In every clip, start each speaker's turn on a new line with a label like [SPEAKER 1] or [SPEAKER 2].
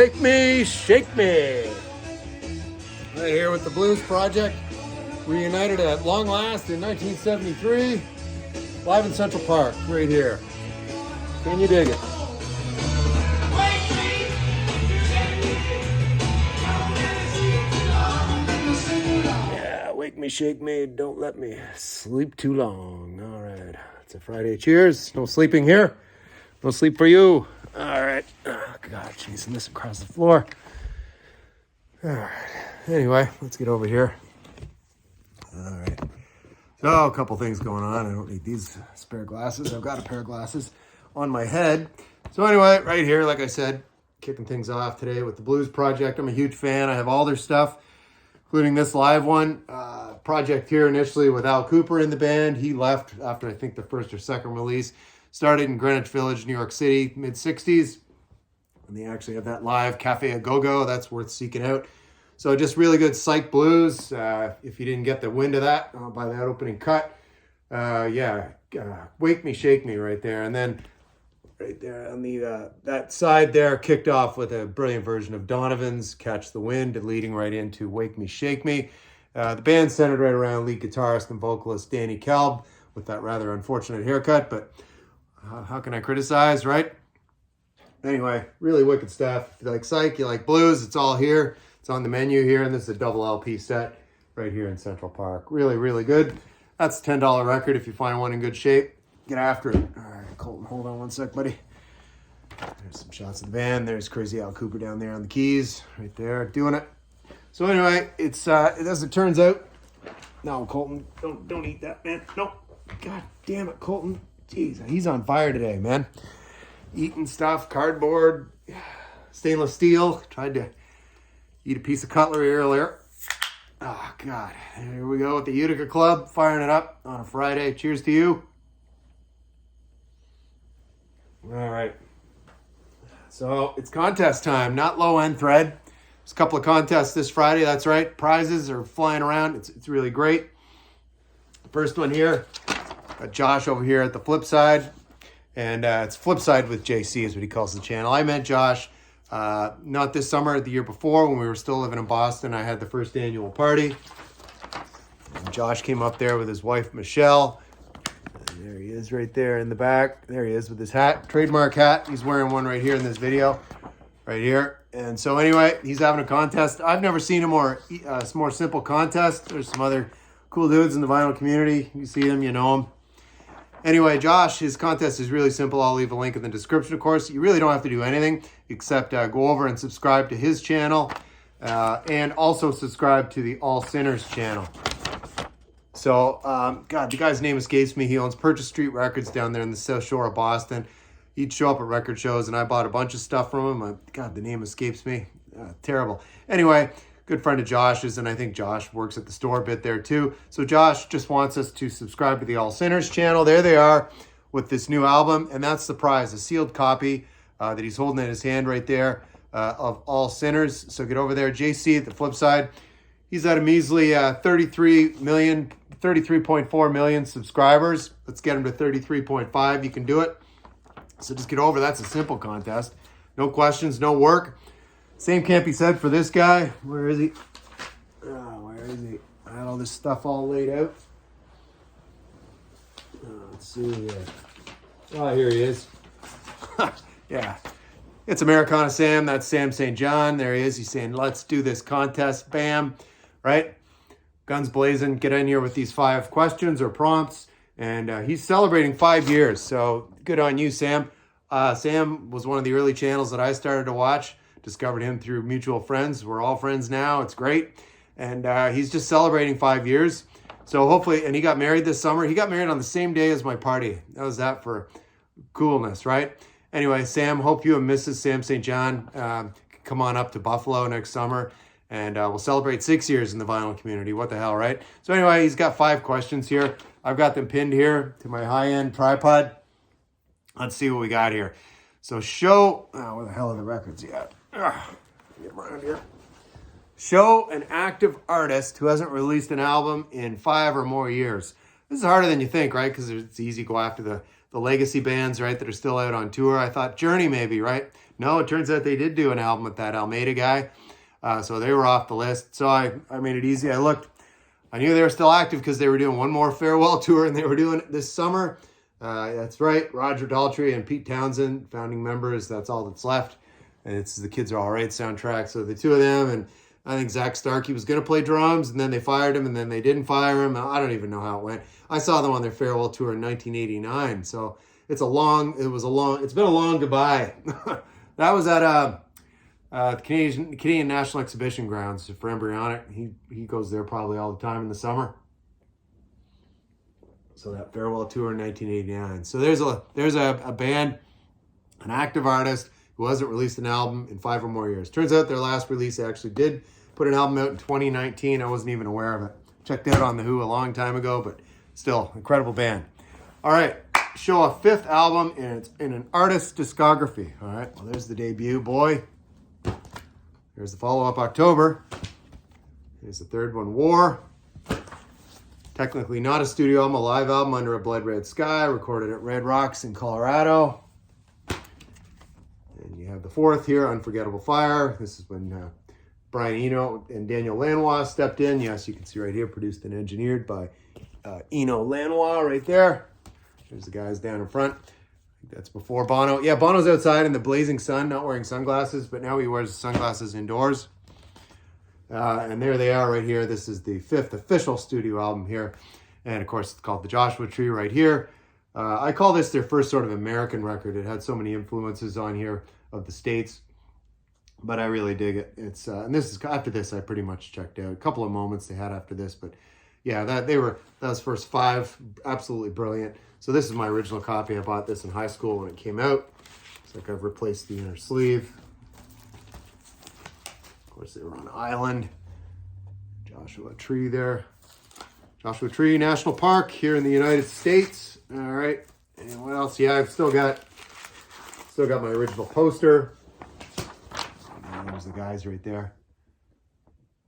[SPEAKER 1] Wake Me, Shake Me. Right here with the Blues Project. Reunited at long last in 1973. Live in Central Park, right here. Can you dig it? Yeah, wake me, shake me, don't let me sleep too long. All right, it's a Friday. Cheers. No sleeping here. No sleep for you. All right. Oh, God, chasing this across the floor. All right. Anyway, let's get over here. All right. So, a couple things going on. I don't need these spare glasses. I've got a pair of glasses on my head. So anyway, right here, like I said, kicking things off today with the Blues Project. I'm a huge fan. I have all their stuff, including this live one. Project here initially with Al Cooper in the band. He left after, I think, the first or second release. Started in Greenwich Village, New York City, mid-60s. And they actually have that live Cafe A Go-Go. That's worth seeking out. So just really good psych blues. If you didn't get the wind of that by that opening cut. Wake Me, Shake Me right there. And then right there on the that side there kicked off with a brilliant version of Donovan's Catch the Wind, leading right into Wake Me, Shake Me. The band centered right around lead guitarist and vocalist Danny Kelb with that rather unfortunate haircut, but how can I criticize, right? Anyway, really wicked stuff. If you like psych, you like blues, it's all here. It's on the menu here, and this is a double LP set right here in Central Park. Really, really good. That's a $10 record if you find one in good shape. Get after it. All right, Colton, hold on one sec, buddy. There's some shots of the band. There's crazy Al Cooper down there on the keys, right there, doing it. So anyway, it's as it turns out. No, Colton, don't eat that, man. No, God damn it, Colton. Jeez, he's on fire today, man. Eating stuff, cardboard, stainless steel. Tried to eat a piece of cutlery earlier. Oh, God. Here we go with the Utica Club, firing it up on a Friday. Cheers to you. All right. So it's contest time, not low-end thread. There's a couple of contests this Friday, that's right. Prizes are flying around. It's really great. First one here, got Josh over here at the Flipside. And it's Flipside with JC is what he calls the channel. I met Josh not this summer, the year before when we were still living in Boston. I had the first annual party. And Josh came up there with his wife, Michelle. And there he is right there in the back. There he is with his hat, trademark hat. He's wearing one right here in this video, right here. And so anyway, he's having a contest. I've never seen a more simple contest. There's some other cool dudes in the vinyl community. You see them, you know them. Anyway, Josh, his contest is really simple. I'll leave a link in the description, of course. You really don't have to do anything except go over and subscribe to his channel and also subscribe to the All Sinners channel. So, God, the guy's name escapes me. He owns Purchase Street Records down there in the South Shore of Boston. He'd show up at record shows, and I bought a bunch of stuff from him. God, the name escapes me. Terrible. Anyway, good friend of Josh's, and I think Josh works at the store a bit there too. So Josh just wants us to subscribe to the All Sinners channel. There they are with this new album, and that's the prize, a sealed copy that he's holding in his hand right there of All Sinners. So get over there. JC at the Flipside. He's at a measly 33.4 million subscribers. Let's get him to 33.5. You can do it. So just get over. That's a simple contest. No questions, no work. Same can't be said for this guy. Where is he? Where is he? I had all this stuff all laid out. Let's see here. Oh, here he is. Yeah. It's Americana Sam. That's Sam St. John. There he is. He's saying, let's do this contest. Bam. Right? Guns blazing. Get in here with these 5 questions or prompts. And he's celebrating 5 years. So good on you, Sam. Sam was one of the early channels that I started to watch. Discovered him through mutual friends. We're all friends now. It's great. And he's just celebrating 5 years. So hopefully, and he got married this summer. He got married on the same day as my party. That was that for coolness, right? Anyway, Sam, hope you and Mrs. Sam St. John come on up to Buffalo next summer. And we'll celebrate 6 years in the vinyl community. What the hell, right? So anyway, he's got 5 questions here. I've got them pinned here to my high-end tripod. Let's see what we got here. So show, where the hell are the records yet? Get them around here. Show an active artist who hasn't released an album in 5 or more years. This is harder than you think, right? Because it's easy to go after the the legacy bands, right, that are still out on tour. I thought Journey maybe, right? No, it turns out they did do an album with that Almeida guy. So they were off the list. So I made it easy. I looked. I knew they were still active because they were doing one more farewell tour, and they were doing it this summer. That's right. Roger Daltrey and Pete Townsend, founding members. That's all that's left. And it's The Kids Are All Right soundtrack. So the two of them, and I think Zach Starkey was going to play drums, and then they fired him, and then they didn't fire him. I don't even know how it went. I saw them on their farewell tour in 1989. So it's been a long goodbye. That was at the Canadian National Exhibition Grounds for Embryonic. He goes there probably all the time in the summer. So that farewell tour in 1989. So there's a band, an active artist who hasn't released an album in 5 or more years. Turns out their last release, they actually did put an album out in 2019. I wasn't even aware of it. Checked out on The Who a long time ago, but still, incredible band. All right, show a 5th album in an artist's discography. All right, well, there's the debut, boy. Here's the follow-up, October. Here's the 3rd one, War. Technically not a studio album, a live album, Under a Blood Red Sky, recorded at Red Rocks in Colorado. And you have the 4th here, Unforgettable Fire. This is when Brian Eno and Daniel Lanois stepped in. Yes, you can see right here, produced and engineered by Eno Lanois right there. There's the guys down in front. That's before Bono. Yeah, Bono's outside in the blazing sun, not wearing sunglasses, but now he wears sunglasses indoors. And there they are right here. This is the 5th official studio album here. And of course, it's called The Joshua Tree right here. I call this their first sort of American record. It had so many influences on here of the States, but I really dig it. It's and this is after this, I pretty much checked out. A couple of moments they had after this, but yeah, those first 5, absolutely brilliant. So this is my original copy. I bought this in high school when it came out. It's like I've replaced the inner sleeve. Of course, they were on island. Joshua Tree there. Joshua Tree National Park here in the United States. All right. And what else? Yeah, I've still got my original poster. And there's the guys right there.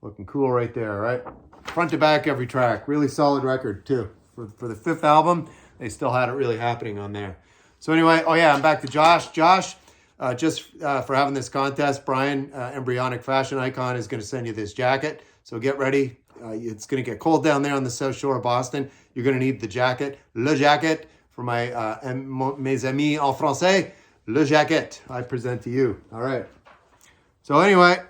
[SPEAKER 1] Looking cool right there, right? Front to back, every track. Really solid record, too. For the 5th album, they still had it really happening on there. So anyway, oh yeah, I'm back to Josh. Josh, just for having this contest, Brian, Embryonic Fashion Icon, is going to send you this jacket. So get ready. It's going to get cold down there on the South Shore of Boston. You're going to need the jacket. Le jacket, for mes amis en français. Le jacket, I present to you. All right. So anyway,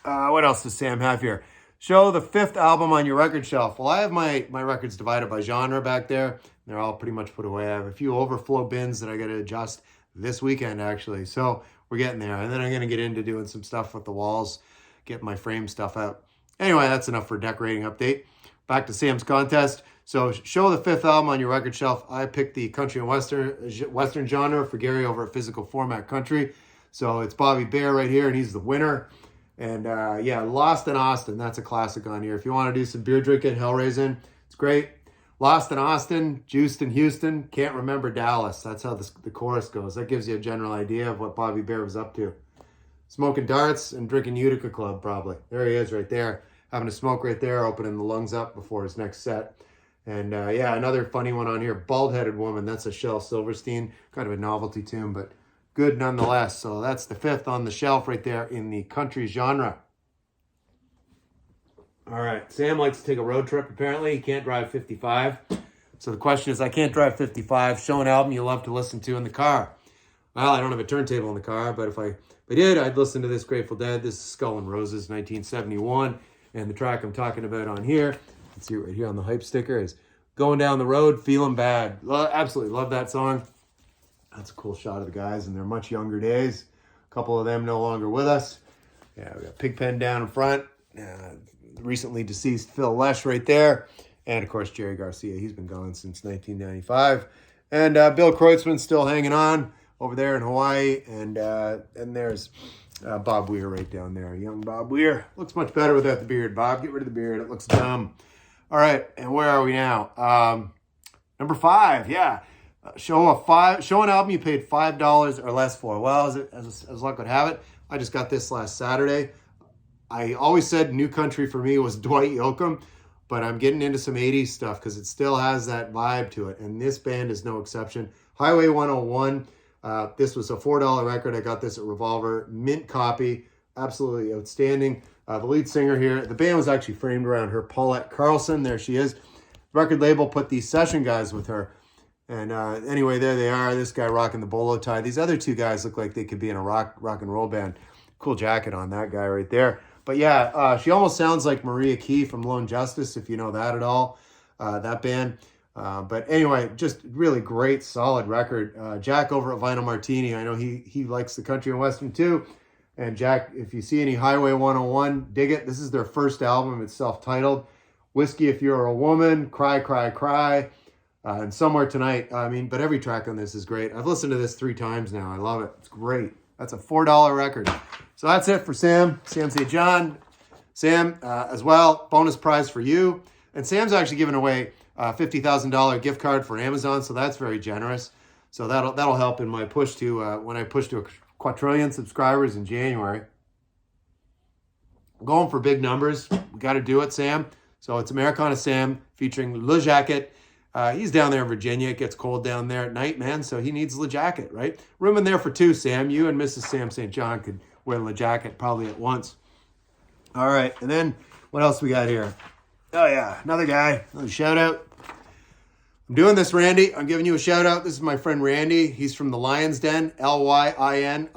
[SPEAKER 1] what else does Sam have here? Show the 5th album on your record shelf. Well, I have my records divided by genre back there. They're all pretty much put away. I have a few overflow bins that I got to adjust this weekend, actually. So we're getting there. And then I'm going to get into doing some stuff with the walls, get my frame stuff out. Anyway, that's enough for decorating update. Back to Sam's contest. So show the 5th album on your record shelf. I picked the country and western genre for Gary over at Physical Format Country. So it's Bobby Bare right here, and he's the winner. And yeah, Lost in Austin, that's a classic on here. If you want to do some beer drinking, hell raising, it's great. Lost in Austin, Juiced in Houston, Can't Remember Dallas. That's how the chorus goes. That gives you a general idea of what Bobby Bare was up to. Smoking darts and drinking Utica Club, probably. There he is right there, having a smoke right there, opening the lungs up before his next set. And yeah, another funny one on here, Bald-Headed Woman. That's a Shel Silverstein, kind of a novelty tune, but good nonetheless. So that's the 5th on the shelf right there in the country genre. All right, Sam likes to take a road trip, apparently. He can't drive 55. So the question is, I can't drive 55. Show an album you love to listen to in the car. Well, I don't have a turntable in the car, but if I did, I'd listen to this Grateful Dead. This is Skull and Roses, 1971. And the track I'm talking about on here, you can see it right here on the hype sticker, is Going Down the Road, Feeling Bad. Absolutely love that song. That's a cool shot of the guys in their much younger days. A couple of them no longer with us. Yeah, we got Pigpen down in front. Recently deceased Phil Lesh right there. And, of course, Jerry Garcia. He's been gone since 1995. And Bill Kreutzmann's still hanging on over there in Hawaii. And there's Bob Weir right down there. Young Bob Weir. Looks much better without the beard, Bob. Get rid of the beard. It looks dumb. All right, and where are we now? Number 5, yeah. Show an album you paid $5 or less for. Well, as luck would have it, I just got this last Saturday. I always said new country for me was Dwight Yoakam, but I'm getting into some 80s stuff because it still has that vibe to it, and this band is no exception. Highway 101. This was a $4 record. I got this at Revolver. Mint copy. Absolutely outstanding. The lead singer here, the band was actually framed around her, Paulette Carlson. There she is. Record label put these session guys with her. And anyway, there they are. This guy rocking the bolo tie. These other two guys look like they could be in a rock and roll band. Cool jacket on that guy right there. But yeah, she almost sounds like Maria Key from Lone Justice, if you know that at all, that band. But anyway, just really great, solid record. Jack over at Vinyl Martini, I know he likes the country and western too. And Jack, if you see any Highway 101, dig it. This is their first album. It's self-titled. Whiskey If You're a Woman, Cry, Cry, Cry, and Somewhere Tonight. I mean, but every track on this is great. I've listened to this 3 times now. I love it. It's great. That's a $4 record. So that's it for Sam St. John. Sam, as well, bonus prize for you. And Sam's actually giving away a $50,000 gift card for Amazon, so that's very generous. So that'll help in my push to, when I push to a quadrillion subscribers in January. I'm going for big numbers. We got to do it, Sam. So it's Americana Sam featuring Le Jacket. He's down there in Virginia. It gets cold down there at night, man. So he needs Le Jacket, right? Room in there for 2, Sam. You and Mrs. Sam St. John could wear Le Jacket probably at once. All right. And then what else we got here? Oh, yeah. Another guy. Another shout out. I'm doing this, Randy. I'm giving you a shout out. This is my friend Randy. He's from the Lion's Den. Lyin''S.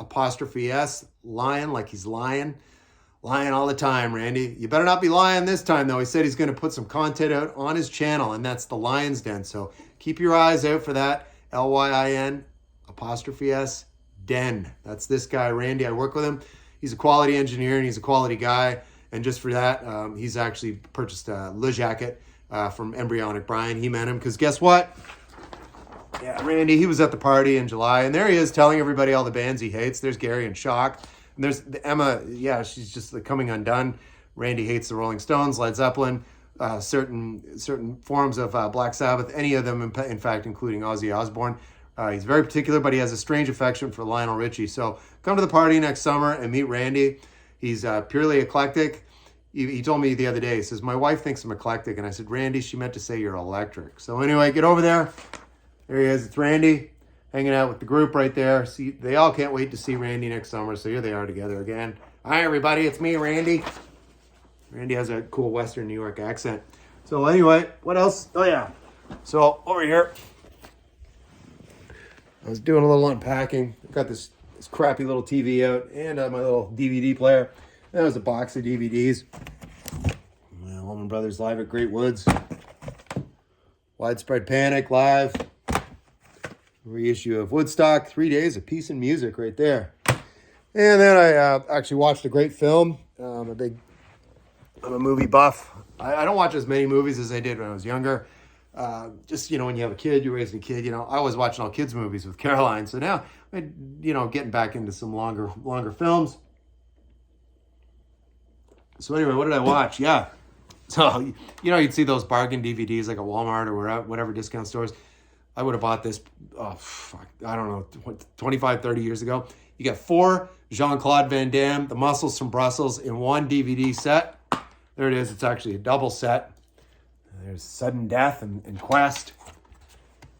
[SPEAKER 1] Lyin', like he's lying. Lying all the time, Randy. You better not be lying this time, though. He said he's going to put some content out on his channel, and that's the Lion's Den. So keep your eyes out for that. Lyin''S. Den. That's this guy, Randy. I work with him. He's a quality engineer, and he's a quality guy. And just for that, he's actually purchased a Le Jacket from Embryonic Brian. He met him because guess what? Yeah, Randy, he was at the party in July, and there he is telling everybody all the bands he hates. There's Gary and Shock. And there's Emma, yeah, she's just like coming undone. Randy hates the Rolling Stones, Led Zeppelin, certain forms of Black Sabbath, any of them, in fact, including Ozzy Osbourne. He's very particular, but he has a strange affection for Lionel Richie. So come to the party next summer and meet Randy. He's purely eclectic. He told me the other day, he says, my wife thinks I'm eclectic. And I said, Randy, she meant to say you're electric. So anyway, get over there. There he is. It's Randy hanging out with the group right there. See, they all can't wait to see Randy next summer. So here they are together again. Hi, everybody. It's me, Randy. Randy has a cool Western New York accent. So anyway, what else? Oh, yeah. So over here, I was doing a little unpacking. I've got this crappy little TV out and my little DVD player. That was a box of DVDs. Allman Brothers Live at Great Woods. Widespread Panic Live. Reissue of Woodstock. 3 days of peace and music right there. And then I actually watched a great film. I'm a movie buff. I don't watch as many movies as I did when I was younger. Just, when you have a kid, you're raising a kid, I was watching all kids' movies with Caroline. So now, getting back into some longer films. So anyway, what did I watch? Yeah. So, you'd see those bargain DVDs like at Walmart or whatever discount stores. I would have bought this, I don't know, 25, 30 years ago. You get 4 Jean-Claude Van Damme, The Muscles from Brussels in one DVD set. There it is. It's actually a double set. There's Sudden Death and Quest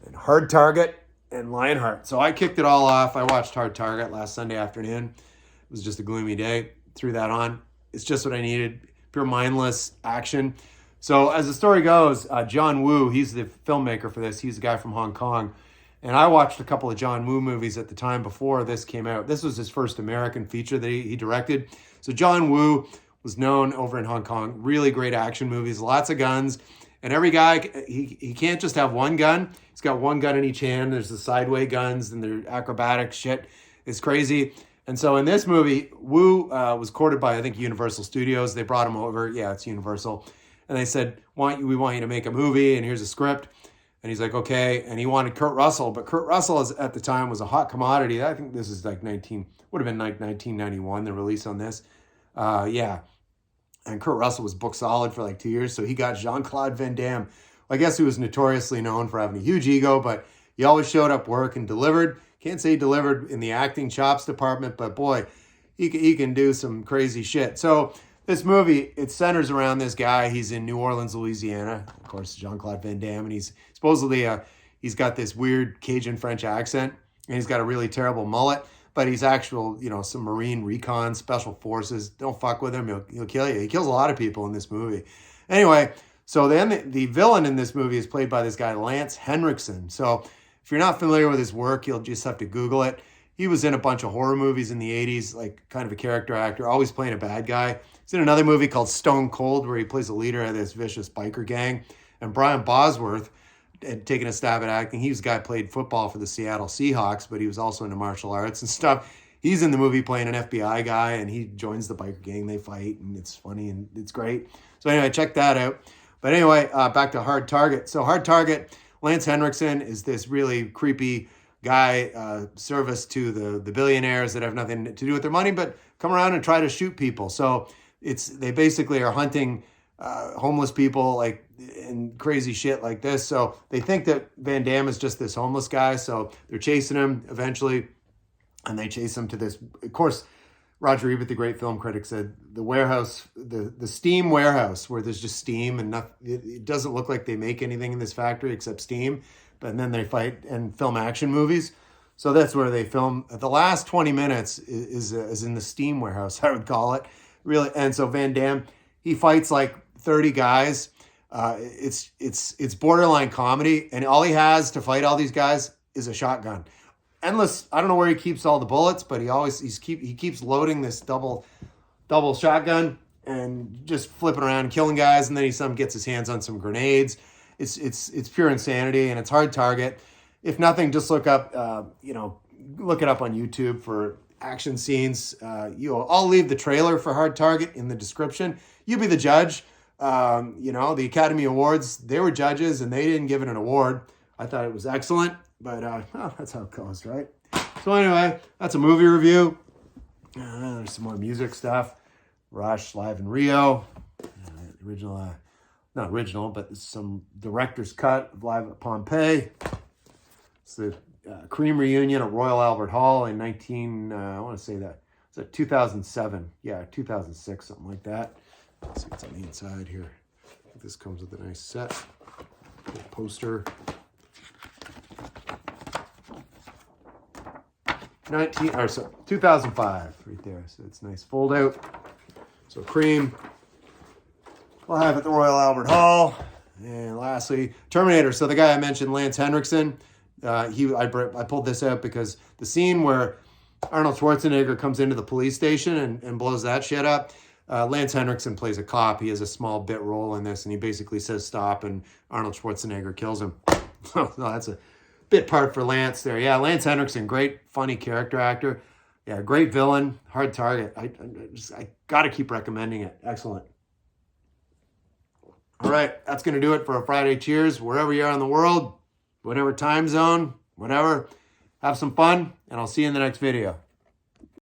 [SPEAKER 1] and Hard Target and Lionheart. So I kicked it all off. I watched Hard Target last Sunday afternoon. It was just a gloomy day. Threw that on. It's just what I needed. Pure mindless action. So as the story goes, John Woo, he's the filmmaker for this. He's a guy from Hong Kong. And I watched a couple of John Woo movies at the time before this came out. This was his first American feature that he directed. So John Woo was known over in Hong Kong. Really great action movies, lots of guns. And every guy, he can't just have one gun. He's got one gun in each hand. There's the sideway guns and their acrobatic shit. It's crazy. And so in this movie, Woo was courted by, I think, Universal Studios. They brought him over. Yeah, it's Universal. And they said, we want you to make a movie, and here's a script. And he's like, okay. And he wanted Kurt Russell. But Kurt Russell at the time was a hot commodity. I think this is like would have been like 1991, the release on this. Yeah. And Kurt Russell was booked solid for like 2 years. So he got Jean-Claude Van Damme. I guess he was notoriously known for having a huge ego, but he always showed up, work, and delivered. Can't say he delivered in the acting chops department, but boy, he can do some crazy shit. So this movie, it centers around this guy. He's in New Orleans, Louisiana. Of course, Jean-Claude Van Damme, and he's supposedly he's got this weird Cajun French accent, and he's got a really terrible mullet, but he's actual, some Marine recon, special forces. Don't fuck with him. He'll kill you. He kills a lot of people in this movie. Anyway, so then the villain in this movie is played by this guy, Lance Henriksen. So if you're not familiar with his work, you'll just have to Google it. He was in a bunch of horror movies in the 80s, like kind of a character actor, always playing a bad guy. He's in another movie called Stone Cold, where he plays the leader of this vicious biker gang. And Brian Bosworth had taken a stab at acting. He was a guy who played football for the Seattle Seahawks, but he was also into martial arts and stuff. He's in the movie playing an FBI guy, and he joins the biker gang. They fight, and it's funny, and it's great. So anyway, check that out. But anyway, back to Hard Target. So Hard Target, Lance Henriksen is this really creepy guy, service to the billionaires that have nothing to do with their money, but come around and try to shoot people. So they basically are hunting homeless people, like, and crazy shit like this. So they think that Van Damme is just this homeless guy. So they're chasing him eventually, and they chase him to this. Of course, Roger Ebert, the great film critic, said the warehouse, the steam warehouse, where there's just steam and nothing. It doesn't look like they make anything in this factory except steam. But then they fight and film action movies. So that's where they film. The last 20 minutes is in the steam warehouse, I would call it, really. And so Van Damme, he fights like 30 guys. It's borderline comedy, and all he has to fight all these guys is a shotgun. Endless. I don't know where he keeps all the bullets, but he keeps loading this double shotgun and just flipping around, killing guys, and then he gets his hands on some grenades. It's pure insanity, and it's Hard Target. If nothing, just look up look it up on YouTube for action scenes. I'll leave the trailer for Hard Target in the description. You be the judge. The Academy Awards, they were judges and they didn't give it an award. I thought it was excellent, but that's how it goes, right? So anyway, that's a movie review. There's some more music stuff. Rush, Live in Rio. Not original, but some director's cut of Live at Pompeii. It's the Cream reunion at Royal Albert Hall in 2007. Yeah, 2006, something like that. Let's see what's on the inside here. I think this comes with a nice set. Little poster. 2005 right there. So it's nice fold out. So Cream, we'll have at the Royal Albert Hall. And lastly, Terminator. So the guy I mentioned, Lance Henriksen, I pulled this out because the scene where Arnold Schwarzenegger comes into the police station and blows that shit up, Lance Henriksen plays a cop. He has a small bit role in this, and he basically says stop, and Arnold Schwarzenegger kills him. No, that's a bit part for Lance there. Yeah, Lance Henriksen, great, funny character actor. Yeah, great villain, Hard Target. I got to keep recommending it. Excellent. All right, that's going to do it for a Friday Cheers. Wherever you are in the world, whatever time zone, whatever, have some fun, and I'll see you in the next video.